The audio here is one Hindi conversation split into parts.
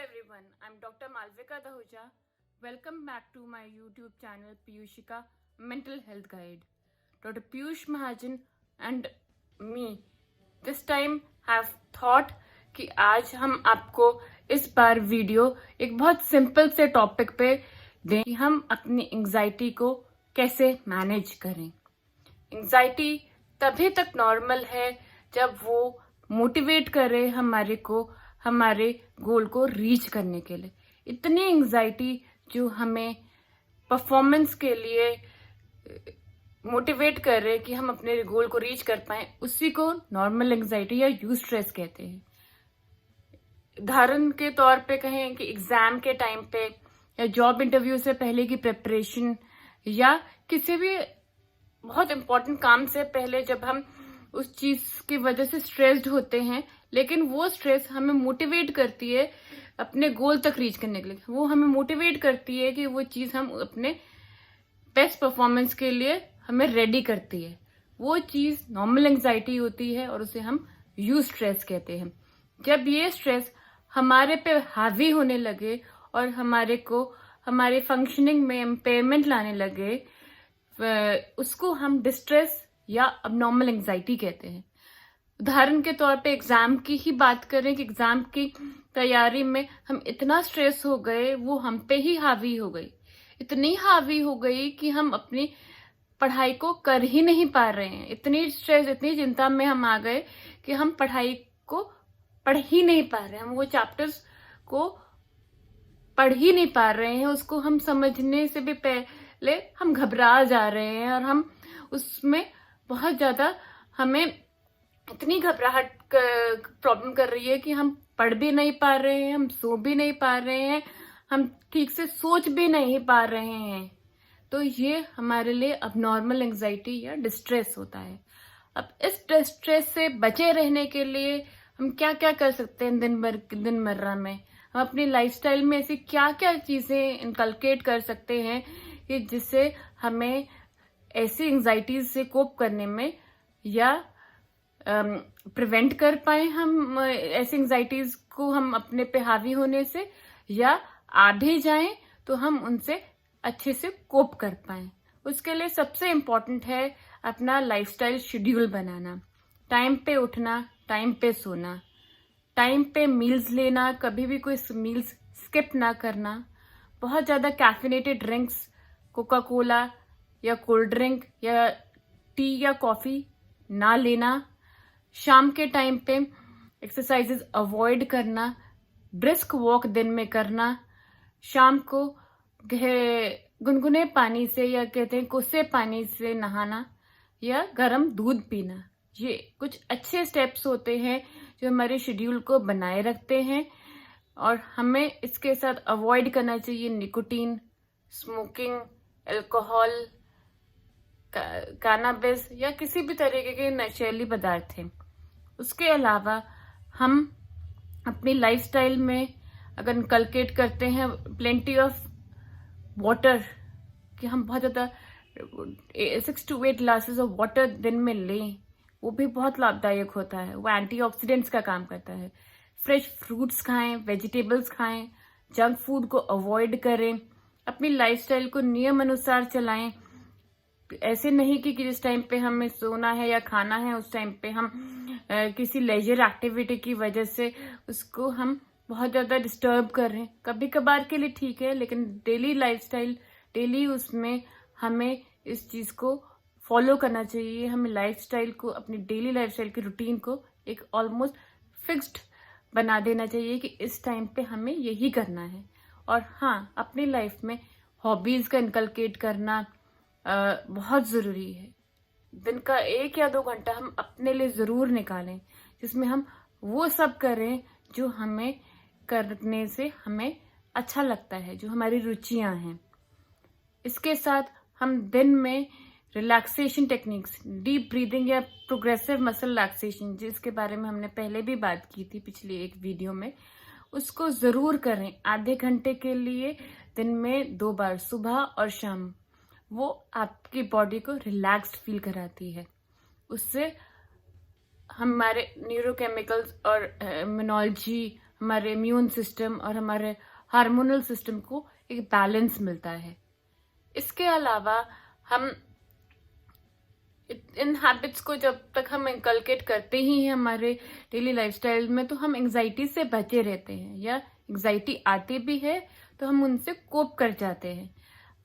everyone, I'm Dr. Malvika Dahuja. Welcome back to my YouTube channel Piyushika Mental Health Guide. Dr. Piyush Mahajan and me this time have thought कि आज हम आपको इस बार वीडियो एक बहुत सिंपल से टॉपिक पे दें कि हम अपनी एंजाइटी को कैसे मैनेज करें। एंजाइटी तभी तक नॉर्मल है जब वो मोटिवेट करे हमारे गोल को रीच करने के लिए। इतनी एंजाइटी जो हमें परफॉर्मेंस के लिए मोटिवेट करे कि हम अपने गोल को रीच कर पाए, उसी को नॉर्मल एंजाइटी या यूस्ट्रेस कहते हैं। उदाहरण के तौर पे कहें कि एग्जाम के टाइम पे या जॉब इंटरव्यू से पहले की प्रिपरेशन या किसी भी बहुत इंपॉर्टेंट काम से पहले जब हम उस चीज की वजह से स्ट्रेस्ड होते हैं, लेकिन वो स्ट्रेस हमें मोटिवेट करती है अपने गोल तक रीच करने के लिए। वो हमें मोटिवेट करती है कि वो चीज हम अपने बेस्ट परफॉर्मेंस के लिए हमें रेडी करती है। वो चीज नॉर्मल एंजाइटी होती है और उसे हम यू स्ट्रेस कहते हैं। जब ये स्ट्रेस हमारे पे हावी होने लगे और हमारे फंक्शनिंग में इम्पेयरमेंट लाने लगे, उसको हम डिस्ट्रेस या अबनॉर्मल एंजाइटी कहते हैं। उदाहरण के तौर पे एग्जाम की ही बात करें कि एग्जाम की तैयारी में हम इतना स्ट्रेस हो गए, वो हम पे ही हावी हो गई, इतनी हावी हो गई कि हम अपनी पढ़ाई को कर ही नहीं पा रहे हैं। इतनी स्ट्रेस, इतनी चिंता में हम आ गए कि हम पढ़ाई को पढ़ ही नहीं पा रहे हैं। हम वो चैप्टर्स को पढ़ ही नहीं पा रहे हैं, उसको हम समझने से भी पहले हम घबरा जा रहे हैं और हम उसमें बहुत ज्यादा हमें इतनी घबराहट प्रॉब्लम कर रही है कि हम पढ़ भी नहीं पा रहे हैं, हम सो भी नहीं पा रहे हैं, हम ठीक से सोच भी नहीं पा रहे हैं। तो ये हमारे लिए अबनॉर्मल एंजाइटी या डिस्ट्रेस होता है। अब इस डिस्ट्रेस से बचे रहने के लिए हम क्या क्या कर सकते हैं दिनमर्रा में। हम अपनी लाइफस्टाइल में ऐसी क्या क्या चीजें इनकलकेट कर सकते हैं कि जिससे हमें ऐसी एंजाइटीज से कोप करने में या प्रिवेंट कर पाए हम ऐसी एंजाइटीज को हम अपने पे हावी होने से, या आ भी जाएं तो हम उनसे अच्छे से कोप कर पाए। उसके लिए सबसे इम्पोर्टेंट है अपना लाइफस्टाइल शेड्यूल बनाना। टाइम पे उठना, टाइम पे सोना, टाइम पे मील्स लेना, कभी भी कोई मील्स स्किप ना करना, बहुत ज्यादा कैफिनेटेड ड्रिंक्स, कोका कोला या कोल्ड ड्रिंक या टी या कॉफी ना लेना, शाम के टाइम पे एक्सरसाइजेस अवॉइड करना, ब्रिस्क वॉक दिन में करना, शाम को गुनगुने पानी से या कहते हैं कोसे पानी से नहाना या गर्म दूध पीना। ये कुछ अच्छे स्टेप्स होते हैं जो हमारे शेड्यूल को बनाए रखते हैं। और हमें इसके साथ अवॉइड करना चाहिए निकोटीन, स्मोकिंग, अल्कोहल, कैनाबिस या किसी भी तरीके के नशीली पदार्थ हैं। उसके अलावा हम अपनी लाइफस्टाइल में अगर इनकलकेट करते हैं प्लेंटी ऑफ वाटर, कि हम बहुत ज़्यादा 6 to 8 ग्लासेस ऑफ वाटर दिन में लें, वो भी बहुत लाभदायक होता है। वो एंटीऑक्सीडेंट्स का काम करता है। फ्रेश फ्रूट्स खाएं, वेजिटेबल्स खाएं, जंक फूड को अवॉइड करें, अपनी लाइफस्टाइल को नियम अनुसार चलाएं। ऐसे नहीं कि जिस टाइम पे हमें सोना है या खाना है उस टाइम पे हम किसी लेजर एक्टिविटी की वजह से उसको हम बहुत ज्यादा डिस्टर्ब कर रहे हैं। कभी कभार के लिए ठीक है, लेकिन डेली लाइफस्टाइल, डेली उसमें हमें इस चीज को फॉलो करना चाहिए। हमें लाइफस्टाइल को, अपनी डेली लाइफस्टाइल की रूटीन को एक ऑलमोस्ट फिक्स्ड बना देना चाहिए कि इस टाइम पे हमें यही करना है। और हाँ, अपनी लाइफ में हॉबीज का इनकलकेट करना बहुत जरूरी है। दिन का 1 या 2 घंटा हम अपने लिए जरूर निकालें, जिसमें हम वो सब करें जो हमें करने से हमें अच्छा लगता है, जो हमारी रुचियां हैं। इसके साथ हम दिन में रिलैक्सेशन टेक्निक्स, डीप ब्रीदिंग या प्रोग्रेसिव मसल रिलैक्सेशन, जिसके बारे में हमने पहले भी बात की थी पिछली एक वीडियो में, उसको जरूर करें आधे घंटे के लिए दिन में 2 बार, सुबह और शाम। वो आपकी बॉडी को रिलैक्स्ड फील कराती है। उससे हमारे न्यूरोकेमिकल्स और इम्यूनोलॉजी, हमारे इम्यून सिस्टम और हमारे हार्मोनल सिस्टम को एक बैलेंस मिलता है। इसके अलावा हम इन हैबिट्स को जब तक हम इंकलकेट करते ही हैं हमारे डेली लाइफस्टाइल में, तो हम एंजाइटी से बचे रहते हैं, या एंजाइटी आती भी है तो हम उनसे कोप कर जाते हैं।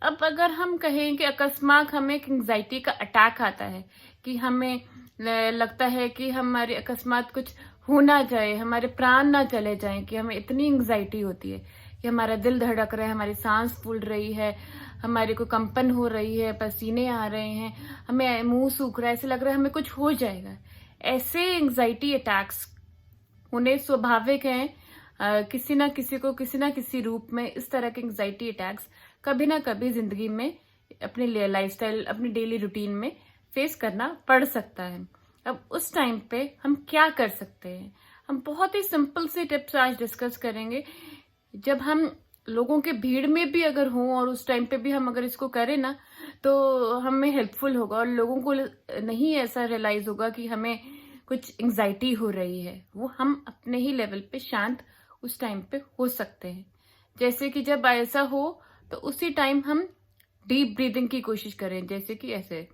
अब अगर हम कहें कि अकस्मात हमें एक एंजाइटी का अटैक आता है, कि हमें लगता है कि हमारे अकस्मात कुछ हो ना जाए, हमारे प्राण ना चले जाएं, कि हमें इतनी एंजाइटी होती है कि हमारा दिल धड़क रहा है, हमारी सांस फूल रही है, हमारे को कंपन हो रही है, पसीने आ रहे हैं, हमें मुंह सूख रहा है, ऐसे लग रहा है हमें कुछ हो जाएगा। ऐसे एंजाइटी अटैक्स होने स्वाभाविक हैं। किसी ना किसी को किसी ना किसी रूप में इस तरह के एंजाइटी अटैक्स कभी ना कभी जिंदगी में, अपने लाइफस्टाइल, अपनी डेली रूटीन में फेस करना पड़ सकता है। अब उस टाइम पे हम क्या कर सकते हैं? हम बहुत ही सिंपल से टिप्स आज डिस्कस करेंगे। जब हम लोगों के भीड़ में भी अगर हों और उस टाइम पे भी हम अगर इसको करें ना, तो हमें हेल्पफुल होगा और लोगों को नहीं ऐसा रियलाइज होगा कि हमें कुछ एंजाइटी हो रही है। वो हम अपने ही लेवल पे शांत उस टाइम पे हो सकते हैं। जैसे कि जब ऐसा हो तो उसी टाइम हम डीप ब्रीदिंग की कोशिश करें, जैसे कि ऐसे।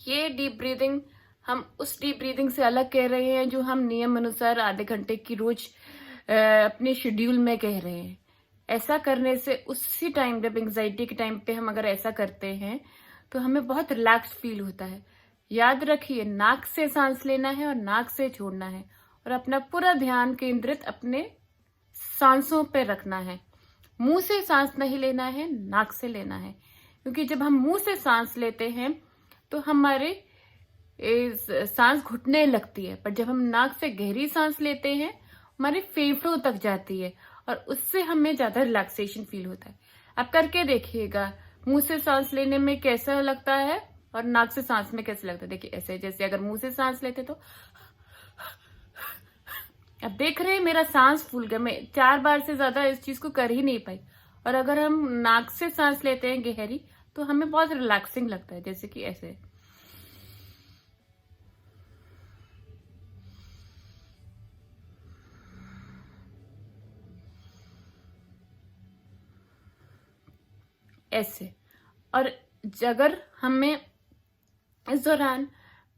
ये डीप ब्रीदिंग हम उस डीप ब्रीदिंग से अलग कह रहे हैं जो हम नियम अनुसार आधे घंटे की रोज अपने शेड्यूल में कह रहे हैं। ऐसा करने से उसी टाइम, जब एंजाइटी के टाइम पे हम अगर ऐसा करते हैं तो हमें बहुत रिलैक्स फील होता है। याद रखिए, नाक से सांस लेना है और नाक से छोड़ना है, और अपना पूरा ध्यान केंद्रित अपने सांसों पे रखना है। मुंह से सांस नहीं लेना है, नाक से लेना है। क्योंकि जब हम मुंह से सांस लेते हैं तो हमारे सांस घुटने लगती है, पर जब हम नाक से गहरी सांस लेते हैं हमारे फेफड़ों तक जाती है, और उससे हमें ज्यादा रिलैक्सेशन फील होता है। आप करके देखिएगा, मुंह से सांस लेने में कैसा लगता है और नाक से सांस में कैसा लगता है। देखिए ऐसे, जैसे अगर मुंह से सांस लेते तो अब देख रहे हैं मेरा सांस फूल गया, मैं 4 बार से ज्यादा इस चीज को कर ही नहीं पाई। और अगर हम नाक से सांस लेते हैं गहरी तो हमें बहुत रिलैक्सिंग लगता है, जैसे कि ऐसे। ऐसे। और अगर हमें इस दौरान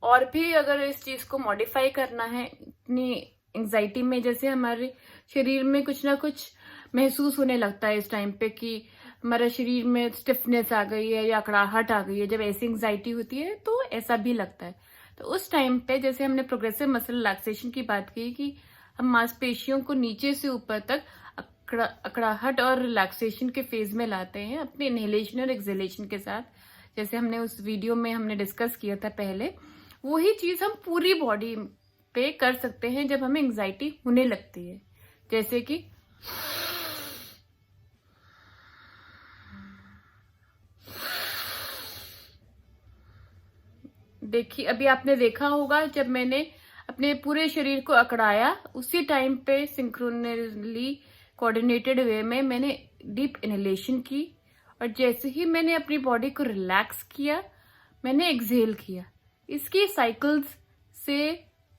और भी अगर इस चीज को मॉडिफाई करना है इतनी एंजाइटी में, जैसे हमारे शरीर में कुछ ना कुछ महसूस होने लगता है इस टाइम पे कि हमारे शरीर में स्टिफनेस आ गई है या अकड़ाहट आ गई है, जब ऐसी एंजाइटी होती है तो ऐसा भी लगता है। तो उस टाइम पे, जैसे हमने प्रोग्रेसिव मसल रिलैक्सेशन की बात की कि हम मांसपेशियों को नीचे से ऊपर तक अकड़ाहट और रिलैक्सेशन के फेज में लाते हैं अपने इनहेलेशन और एक्सहेलेशन के साथ, जैसे हमने उस वीडियो में हमने डिस्कस किया था पहले। वही चीज हम पूरी बॉडी पे कर सकते हैं जब हमें एंजाइटी होने लगती है, जैसे कि देखिए, अभी आपने देखा होगा जब मैंने अपने पूरे शरीर को अकड़ाया, उसी टाइम पे सिंक्रोनली कोऑर्डिनेटेड वे में मैंने डीप इनहेलेशन की, और जैसे ही मैंने अपनी बॉडी को रिलैक्स किया मैंने एक्सहेल किया। इसकी साइकिल्स से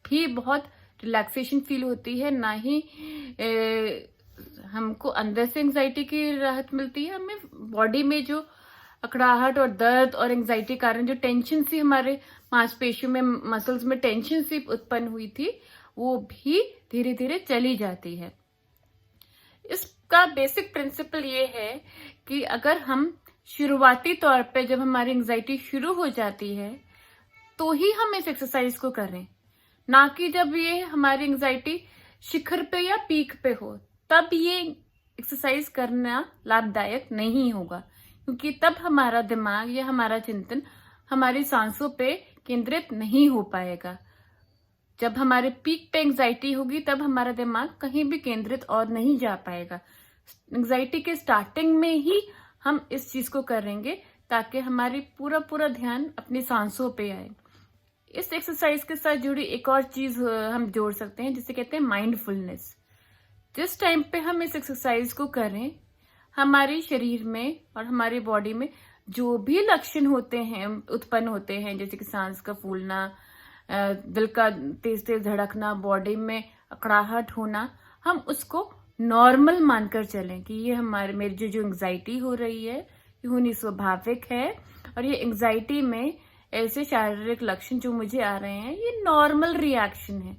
भी बहुत रिलैक्सेशन फील होती है, ना ही हमको अंदर से एंजाइटी की राहत मिलती है, हमें बॉडी में जो अकड़ाहट और दर्द और एंजाइटी कारण जो टेंशन सी हमारे मांसपेशियों में, मसल्स में टेंशन सी उत्पन्न हुई थी, वो भी धीरे धीरे चली जाती है। इसका बेसिक प्रिंसिपल ये है कि अगर हम शुरुआती तौर पे, जब हमारी एंजाइटी शुरू हो जाती है तो ही हम इस एक्सरसाइज को करें, ना कि जब ये हमारी एंजाइटी शिखर पे या पीक पे हो, तब ये एक्सरसाइज करना लाभदायक नहीं होगा। क्योंकि तब हमारा दिमाग या हमारा चिंतन हमारी सांसों पे केंद्रित नहीं हो पाएगा। जब हमारे पीक पे एंजाइटी होगी तब हमारा दिमाग कहीं भी केंद्रित और नहीं जा पाएगा। एंजाइटी के स्टार्टिंग में ही हम इस चीज को करेंगे ताकि हमारी पूरा ध्यान अपनी सांसों पे आए। इस एक्सरसाइज के साथ जुड़ी एक और चीज हम जोड़ सकते हैं, जिसे कहते हैं माइंडफुलनेस। जिस टाइम पे हम इस एक्सरसाइज को करें, हमारे शरीर में और हमारी बॉडी में जो भी लक्षण होते हैं उत्पन्न होते हैं, जैसे कि सांस का फूलना, दिल का तेज तेज धड़कना, बॉडी में अकड़ाहट होना, हम उसको नॉर्मल मानकर चलें कि ये मेरी जो एंग्जाइटी हो रही है ये होनी स्वाभाविक है, और ये एंग्जाइटी में ऐसे शारीरिक लक्षण जो मुझे आ रहे हैं ये नॉर्मल रिएक्शन है।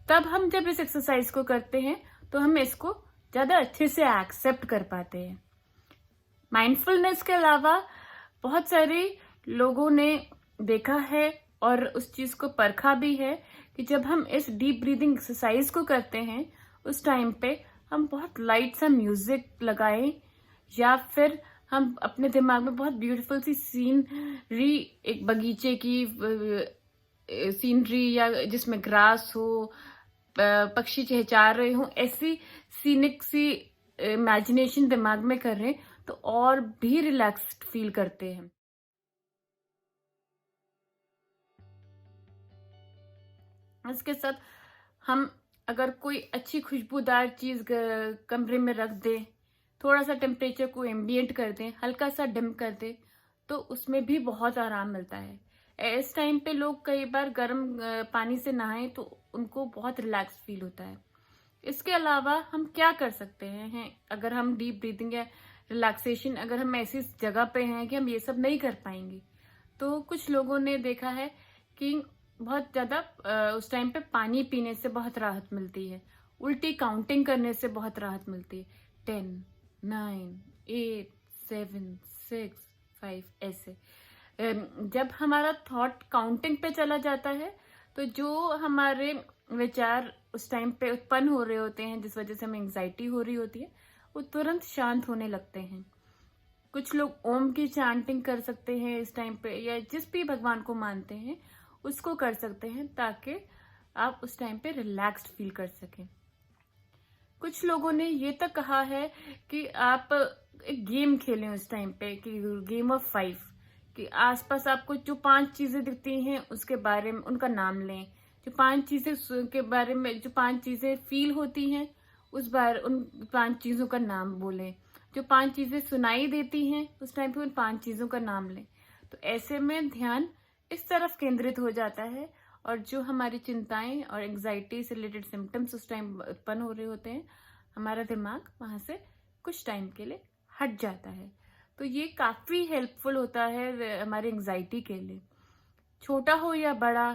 तब हम जब इस एक्सरसाइज को करते हैं तो हम इसको ज्यादा अच्छे से एक्सेप्ट कर पाते हैं। माइंडफुलनेस के अलावा बहुत सारे लोगों ने देखा है और उस चीज को परखा भी है कि जब हम इस डीप ब्रीदिंग एक्सरसाइज को करते हैं उस टाइम पे हम बहुत लाइट सा म्यूजिक लगाएं, या फिर हम अपने दिमाग में बहुत ब्यूटीफुल सी सीनरी, एक बगीचे की सीनरी या जिसमें ग्रास हो, पक्षी चहचहा रहे हो, ऐसी सीनिक सी इमेजिनेशन दिमाग में कर रहे हैं तो और भी रिलैक्स्ड फील करते हैं। इसके साथ हम अगर कोई अच्छी खुशबूदार चीज कमरे में रख दें, थोड़ा सा टेम्परेचर को एम्बिएंट कर दें, हल्का सा डिम कर दें, तो उसमें भी बहुत आराम मिलता है। इस टाइम पे लोग कई बार गर्म पानी से नहाएं तो उनको बहुत रिलैक्स फील होता है। इसके अलावा हम क्या कर सकते हैं अगर हम डीप ब्रीदिंग या रिलैक्सेशन, अगर हम ऐसी जगह पे हैं कि हम ये सब नहीं कर पाएंगे, तो कुछ लोगों ने देखा है कि बहुत ज्यादा उस टाइम पे पानी पीने से बहुत राहत मिलती है, उल्टी काउंटिंग करने से बहुत राहत मिलती है, 10, 9, 8, 7, 6, 5 ऐसे। जब हमारा थॉट काउंटिंग पे चला जाता है तो जो हमारे विचार उस टाइम पे उत्पन्न हो रहे होते हैं, जिस वजह से हमें एंग्जाइटी हो रही होती है, वो तुरंत शांत होने लगते हैं। कुछ लोग ओम की चैंटिंग कर सकते हैं इस टाइम पे, या जिस भी भगवान को मानते हैं उसको कर सकते हैं, ताकि आप उस टाइम पे रिलैक्स्ड फील कर सकें। कुछ लोगों ने ये तक कहा है कि आप एक गेम खेलें उस टाइम पे, कि गेम ऑफ 5, कि आसपास आपको जो 5 चीजें दिखती हैं उसके बारे में उनका नाम लें, जो 5 चीजें के बारे में, जो 5 चीजें फील होती हैं उन 5 चीजों का नाम बोलें, जो 5 चीजें सुनाई देती हैं उस टाइम पे उन 5 चीजों का नाम लें। तो ऐसे में ध्यान इस तरफ केंद्रित हो जाता है, और जो हमारी चिंताएं और एंग्जाइटी से रिलेटेड सिम्टम्स उस टाइम उत्पन्न हो रहे होते हैं, हमारा दिमाग वहां से कुछ टाइम के लिए हट जाता है। तो ये काफी हेल्पफुल होता है हमारी एंग्जाइटी के लिए। छोटा हो या बड़ा,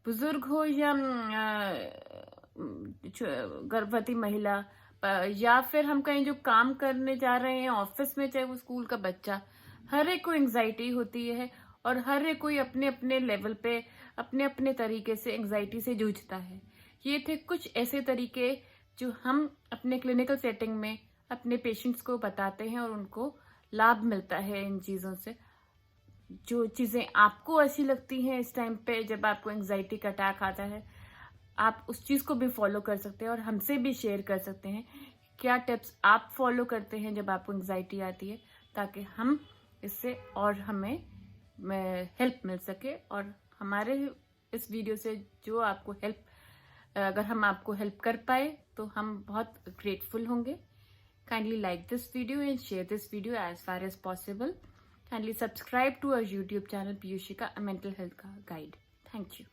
बुजुर्ग हो या गर्भवती महिला, या फिर हम कहीं जो काम करने जा रहे हैं ऑफिस में, चाहे वो स्कूल का बच्चा, हर एक को एंग्जाइटी होती है, और हर एक कोई अपने अपने लेवल पे अपने अपने तरीके से एंग्जाइटी से जूझता है। ये थे कुछ ऐसे तरीके जो हम अपने क्लिनिकल सेटिंग में अपने पेशेंट्स को बताते हैं, और उनको लाभ मिलता है इन चीजों से। जो चीजें आपको अच्छी लगती हैं इस टाइम पे जब आपको एंग्जाइटी का अटैक आता है, आप उस चीज को भी फॉलो कर सकते हैं, और हमसे भी शेयर कर सकते हैं क्या टिप्स आप फॉलो करते हैं जब आपको एंग्जाइटी आती है, ताकि हम इससे और हमें हेल्प मिल सके। और हमारे इस वीडियो से जो आपको हेल्प, अगर हम आपको हेल्प कर पाए तो हम बहुत ग्रेटफुल होंगे। Kindly like this video and share this video as far as possible. Kindly subscribe to our YouTube channel Piyushika, a mental health guide. Thank you.